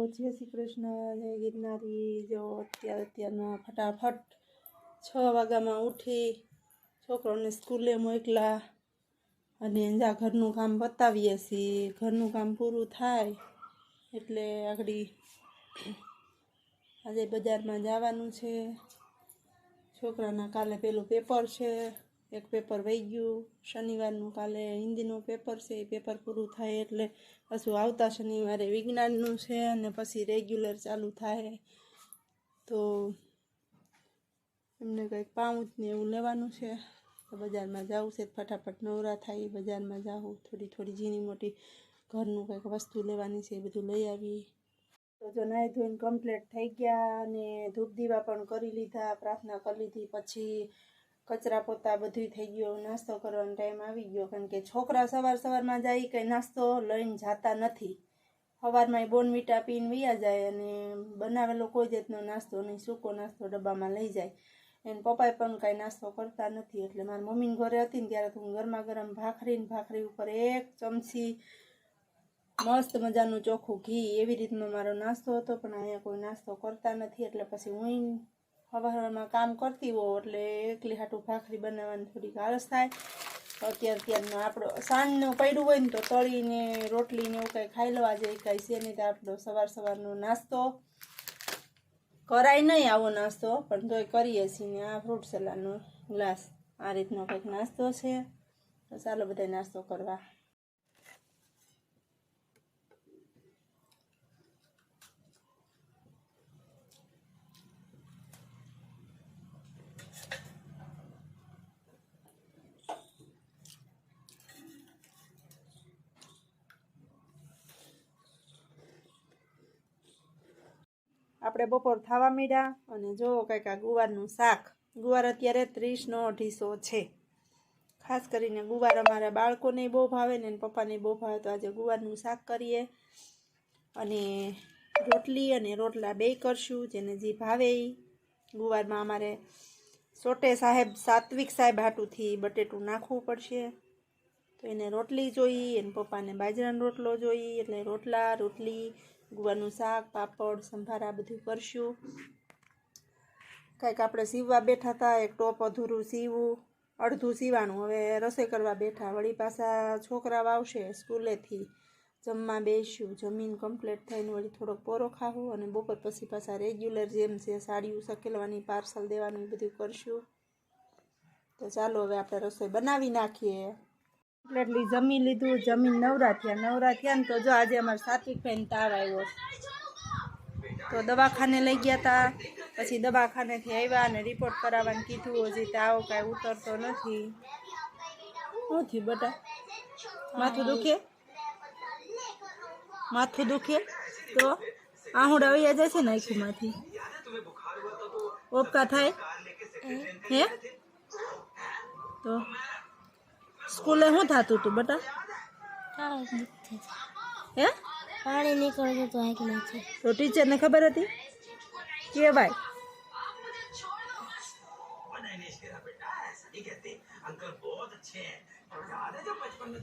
જય શ્રી કૃષ્ણ, જય ગિરનારી। જો અત્યારના ફટાફટ 6 વાગ્યામાં ઉઠી છોકરાઓને સ્કૂલે મોકલા અને જા ઘરનું કામ પતાવીએ છીએ। ઘરનું કામ પૂરું થાય એટલે આગળ આજે બજારમાં જવાનું છે। છોકરાના કાલે પેલું પેપર છે, એક પેપર વહી ગયું શનિવારનું, કાલે હિન્દીનું પેપર છે। એ પેપર પૂરું થાય એટલે પાછું આવતા શનિવારે વિજ્ઞાનનું છે અને પછી રેગ્યુલર ચાલુ થાય। તો એમને કંઈક પાઉચ ને એવું લેવાનું છે, તો બજારમાં જવું છે। ફટાફટ નવરા થાય બજારમાં જાઉં, થોડી ઝીણી મોટી ઘરનું કંઈક વસ્તુ લેવાની છે, એ બધું લઈ આવી। તો જો નાહી ધોઈને કમ્પ્લીટ થઈ ગયા અને ધૂપ દીવા પણ કરી લીધા, પ્રાર્થના કરી લીધી, પછી કચરા પોતા બધું થઈ ગયું। નાસ્તો કરવાનો ટાઈમ આવી ગયો, કારણ કે છોકરા સવારમાં જાય કંઈ નાસ્તો લઈને જતા નથી। સવારમાં બોર્નવિટા પીને વયા જાય અને બનાવેલો કોઈ જાતનો નાસ્તો નહીં, સૂકો નાસ્તો ડબ્બામાં લઈ જાય। એને પપ્પાએ પણ કાંઈ નાસ્તો કરતા નથી। એટલે મારી મમ્મીને ઘરે હતી ને ત્યારે તો હું ગરમા ગરમ ભાખરી ઉપર 1 ચમચી મસ્ત મજાનું ચોખ્ખું ઘી, એવી રીતનો મારો નાસ્તો હતો। પણ અહીંયા કોઈ નાસ્તો કરતા નથી, એટલે પછી હું સવારમાં કામ કરતી હોઉં એટલે એકલી હાટું ભાખરી બનાવવાની થોડીક આળસ થાય। અત્યારનો આપણો સાંજનું પડ્યું હોય ને તો તળીને રોટલીને એવું કંઈ ખાઈ લેવા જાય, કાંઈ છે નહીં। તો આપણો સવારનો નાસ્તો કરાય નહીં, આવો નાસ્તો પણ તોય કરીએ છીએ। આ ફ્રૂટ સલાડનો ગ્લાસ, આ રીતનો કંઈક નાસ્તો છે। તો ચાલો બધા નાસ્તો કરવા। આપણે બપોર થવા માંડ્યા અને જો કંઈક આ ગુવારનું શાક, ગુવાર અત્યારે 30નો 250 છે। ખાસ કરીને ગુવાર અમારા બાળકોને બહુ ભાવે ને પપ્પાને બહુ ભાવે, તો આજે ગુવારનું શાક કરીએ અને રોટલી અને રોટલા બે કરશું, જેને જે ભાવે એ। ગુવારમાં અમારે સાત્વિક સાહેબ હાટુથી બટેટું નાખવું પડશે, તો એને રોટલી જોઈએ, એને પપ્પાને બાજરાનો રોટલો જોઈએ, એટલે રોટલી ગુવારનું શાક, પાપડ, સંભારા બધું કરશું। કંઈક આપણે સીવવા બેઠા હતા, એક ટોપ અધૂરું સીવું, અડધું સીવાનું, હવે રસોઈ કરવા બેઠા। વળી પાછા છોકરાઓ આવશે સ્કૂલેથી, જમવા બેસ્યું, જમીન કમ્પ્લીટ થઈને વળી થોડોક પોરો ખાવું અને બપોર પછી પાછા રેગ્યુલર જેમ છે સાડીઓ સકેલવાની, પાર્સલ દેવાનું, એ બધું કરશું। તો ચાલો હવે આપણે રસોઈ બનાવી નાખીએ। કમ્પ્લીટલી જમી લીધું, જમીન નવરા થયા ને તો જો આજે અમારે સાત્વિકભાઈને તાવ આવ્યો, તો દવાખાને લઈ ગયા હતા। પછી દવાખાનેથી આવ્યા અને રિપોર્ટ કરાવવાનું કીધું, હજી તાવ કાંઈ ઉતરતો નથી। શું થયું બેટા? માથું દુખે તો આહુડા વયા જાય છે ને આંખમાંથી, ઓપકા થાય હે? તો સ્કૂલે શું થતું હતું બેટા? હે? પાણી નીકળતું હતું આંખમાંથી। તો ટીચરને ખબર હતી કે ભાઈ?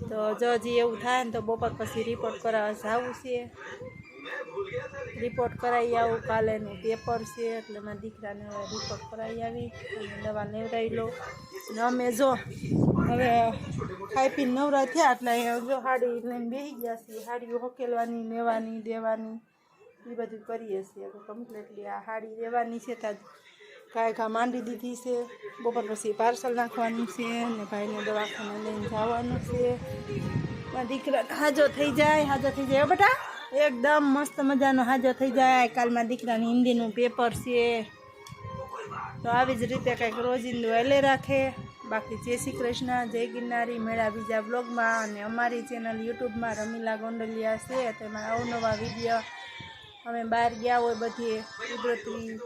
તો જો હજી એવું થાય ને તો બપોર પછી રિપોર્ટ કરાવવા જવું છે। રિપોર્ટ કરાવી આવું, કાલેનું પેપર છે એટલે મારા દીકરાને રિપોર્ટ કરાવી આવી અને દવા લેવડાવી લો। અને અમે જો હવે ખાઈ પીને નવરા થયા એટલે જો સાડી લઈને બેસી ગયા છીએ। સાડીઓ હકેલવાની, લેવાની, દેવાની એ બધું કરીએ છીએ। તો કમ્પ્લીટલી આ સાડી લેવાની છે, ત્યાં કાંઈ માંડી દીધી છે। બપોર પછી પાર્સલ નાખવાનું છે અને ભાઈને દવાખાને લઈને જવાનું છે। મારા દીકરા હાજો થઈ જાય બેટા, એકદમ મસ્ત મજાનો હાજો થઈ જાય। કાલમાં દીકરાની હિન્દીનું પેપર છે, તો આવી જ રીતે કંઈક રોજિંદુ હાલે રાખે। બાકી જય શ્રી કૃષ્ણ, જય ગિરનારી, મેળા બીજા બ્લોગમાં અને અમારી ચેનલ યુટ્યુબમાં રમીલા ગોંડલિયા છે, તેમાં અવનવા વિડીયો અમે બહાર ગયા હોય બધી કુદરતી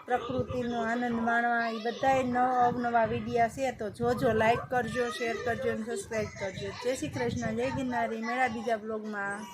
પ્રકૃતિનો આનંદ માણવા, એ બધાય અવનવા વિડીયા છે। તો જોજો, લાઈક કરજો, શેર કરજો અને સબસ્ક્રાઈબ કરજો। જય શ્રી કૃષ્ણ, જય ગિરનારી, મેળા બીજા બ્લોગમાં।